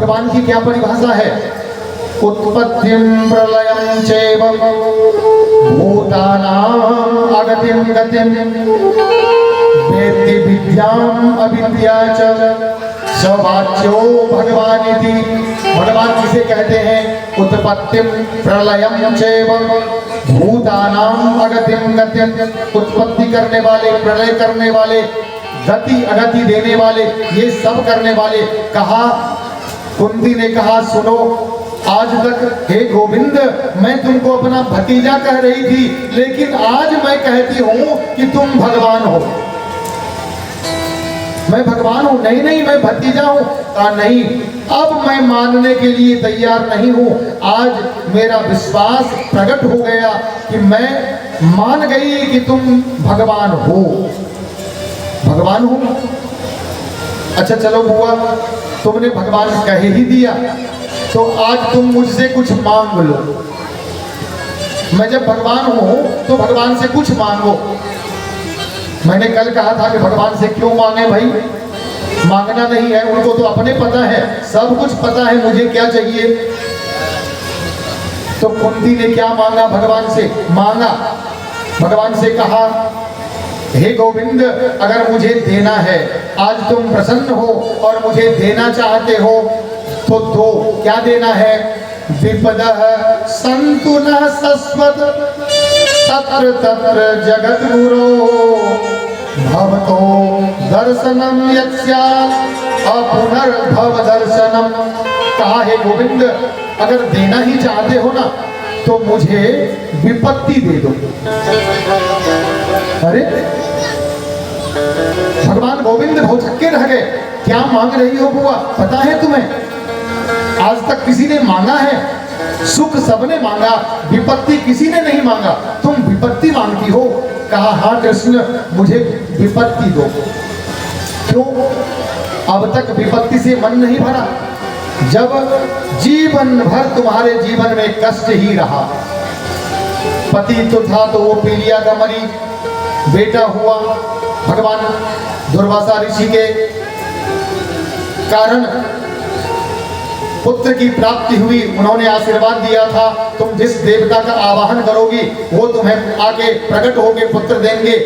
भगवान की क्या परिभाषा है? उत्पत्तिम प्रलयं चैव भूतानां अगतिं गतिं वेत्ति विद्याम् अविद्या च सवाच्यो भगवानिति। भगवान किसे कहते हैं? उत्पत्तिम प्रलयं चैव भूतानां अगतिं गतिं, उत्पत्ति करने वाले, प्रलय करने वाले, गति अगति देने वाले, ये सब करने वाले। कहा, कुंती ने कहा सुनो, आज तक हे गोविंद मैं तुमको अपना भतीजा कह रही थी, लेकिन आज मैं कहती हूं कि तुम भगवान हो। मैं भगवान हूं? नहीं नहीं, मैं भतीजा हूं। कहा नहीं, अब मैं मानने के लिए तैयार नहीं हूं। आज मेरा विश्वास प्रकट हो गया कि मैं मान गई कि तुम भगवान हो। भगवान हो? अच्छा चलो बुआ, तुमने भगवान कह ही दिया, तो आज तुम मुझसे कुछ मांग लो। मैं जब भगवान हूं तो भगवान से कुछ मांगो। मैंने कल कहा था कि भगवान से क्यों मांगे भाई? मांगना नहीं है, उनको तो अपने पता है, सब कुछ पता है मुझे क्या चाहिए। तो कुंती ने क्या मांगा भगवान से? मांगा, भगवान से कहा हे गोविंद, अगर मुझे देना है, आज तुम प्रसन्न हो और मुझे देना चाहते हो तो दो। क्या देना है? विपदः सन्तु नः शश्वत् तत्र तत्र जगद्गुरो भवतो दर्शनम यस्यात् अपुनर्भव दर्शनम। कहा हे गोविंद, अगर देना ही चाहते हो ना तो मुझे विपत्ति दे दो। अरे भगवान गोविंद भौचक्के रह गए। क्या मांग रही हो बुआ? पता है तुम्हें? आज तक किसी ने मांगा है? सुख सबने मांगा, विपत्ति किसी ने नहीं मांगा। तुम विपत्ति मांगती हो। कहा हाँ कृष्ण, मुझे विपत्ति दो। क्यों? अब तक विपत्ति से मन नहीं भरा। जब जीवन भर तुम्हारे जीवन में कष्ट ही रहा, पति तो था तो वो पी लिया का मरी, बेटा हुआ, भगवान दुर्वासा ऋषि के कारण पुत्र की प्राप्ति हुई। उन्होंने आशीर्वाद दिया था तुम जिस देवता का आवाहन करोगी वो तुम्हें आगे प्रकट होके पुत्र देंगे।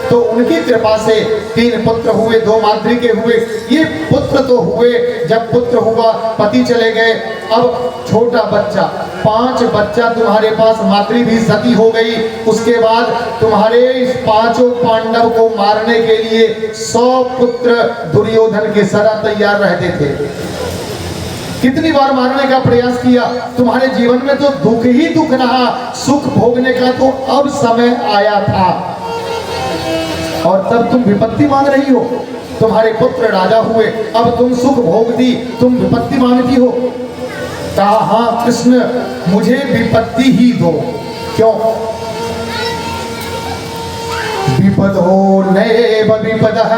तो उनकी कृपा से 3 पुत्र हुए, 2 माद्री के हुए। ये पुत्र तो हुए, जब पुत्र हुआ पति चले गए, अब छोटा बच्चा, 5 बच्चा तुम्हारे पास, माद्री भी सती हो गई। उसके बाद तुम्हारे इस 5 पांडव को मारने के लिए 100 पुत्र दुर्योधन के सदा तैयार रहते थे। कितनी बार मारने का प्रयास किया। तुम्हारे जीवन में तो दुख ही दुख रहा, सुख भोगने का तो अब समय आया था और तब तुम विपत्ति मांग रही हो। तुम्हारे पुत्र राजा हुए, अब तुम सुख भोगती, तुम विपत्ति मांगती हो। कहा हाँ कृष्ण, मुझे विपत्ति ही दो। क्यों? विपदो नैव विपदः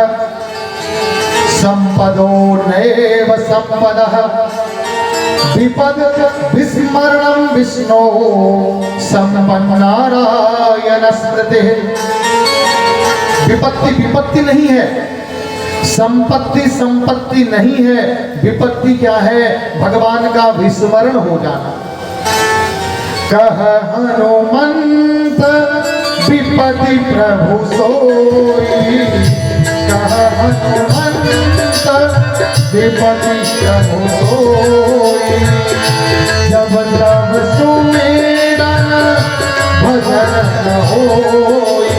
संपदो नैव संपदः विपद विस्मरणं विष्णो संपन्नारायण स्मृतिः। विपत्ति विपत्ति नहीं है, संपत्ति संपत्ति नहीं है। विपत्ति क्या है? भगवान का विस्मरण हो जाना। कह हनुमंत विपत्ति प्रभु सोई, कह हनुमंत विपत्ति प्रभु सोई। जब जब सुमिरन भजन होई,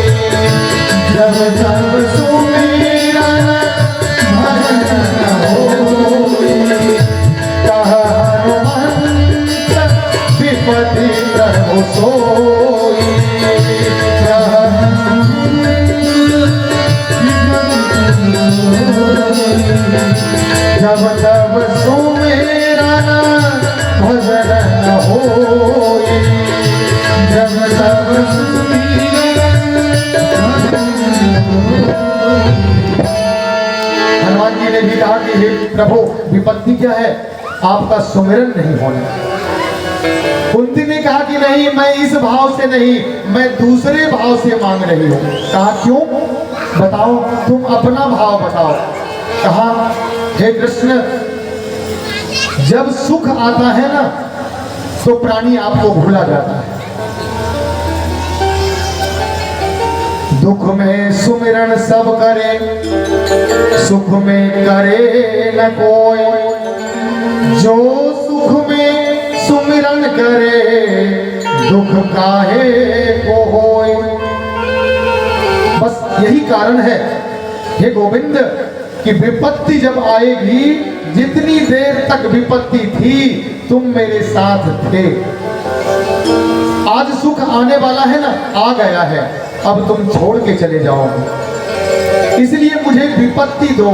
जब जब सुमिरन भजन होई। कह हनुमंत विपत्ति प्रभु सोई, जब जब सुमिरन भजन होई, जब जब हनुमान जी ने भी कहा कि हे प्रभु, विपत्ति क्या है? आपका सुमिरन नहीं होना। कुंती ने कहा कि नहीं, मैं इस भाव से नहीं, मैं दूसरे भाव से मांग रही हूँ। कहा क्यों? बताओ, तुम अपना भाव बताओ। कहा हे कृष्ण, जब सुख आता है ना तो प्राणी आपको भूला जाता है। दुख में सुमिरन सब करे, सुख में करे न कोई। जो सुख में सुमिरन करे, दुख काहे को होए। बस यही कारण है हे गोविंद कि विपत्ति जब आएगी, जितनी देर तक विपत्ति थी तुम मेरे साथ थे। आज सुख आने वाला है ना, आ गया है, अब तुम छोड़ के चले जाओगे, इसलिए मुझे विपत्ति दो।